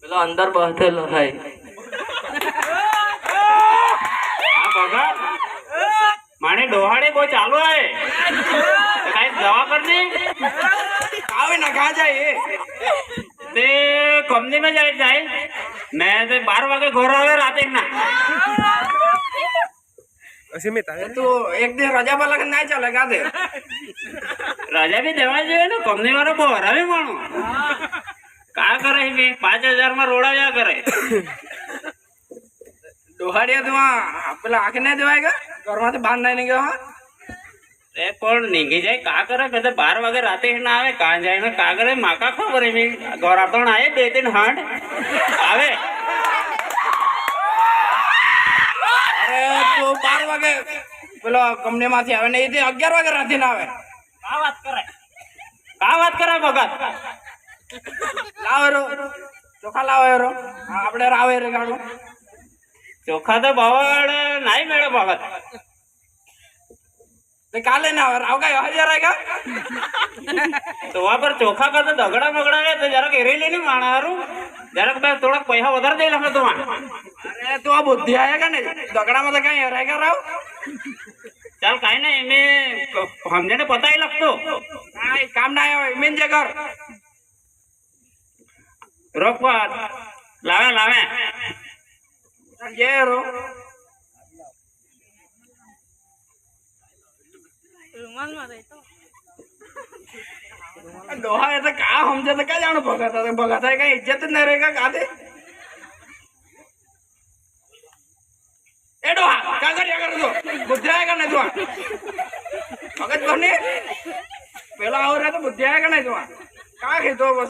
પેલો અંદર બેઠેલો ભાઈ ભગત माने डोहाड़े को चालू है काई दवा कर दे आवे ना कहा जाए ते कंपनी में जाए मैं ते 12 वागे घर आवे राते ना असीमित है तो एक दिन रजा वाला का नहीं चलेगा दे रजा भी देवा चाहिए ना कंपनी वाला बोरा भी मानो का करे बे 5000 में रोड़ा जा करे डोहाड़िया तो पेला आके नहीं देवाएगा घर में तो बांध नहीं गया ए कोण निघी जाए का करे कदे 12 वागे राते ना आवे कहां जाए ना का करे माका खबर है घर आतो आए 2-3 हांड आवे अरे तो 12 वागे पेलो कंपनी माथी आवे नहीं थी 11 वागे राते ना आवे का बात करे भगत लावे रो चोखा लावे रो आपड़े रावे रे गाड़ू चोखा तो बावड़ नहीं मेरे भगत ते काले ना राव का 1000 आएगा तो वहां पर चोखा का तो दगड़ा मगड़ा है तो जरा घेरे लेनी माना हारू जरा मैं थोड़ा पैसा उधर दे लगा तुम अरे तो अब बुद्धि आएगा नहीं दगड़ा में तो कहीं रहेगा राव चल काई नहीं मैं हमने ने पता ही लगतो नहीं काम ना आयो इमें जगर रोक बात लावे लावे ये रो दोहा है तो का हमसे तो क्या जानो भगत है का इज्जत नहीं रहेगा का दे ए दोहा क्या कर दो बुद्धि आएगा नहीं तो भगत बने पहला और है तो बुद्धि आएगा नहीं तो का खेतो बस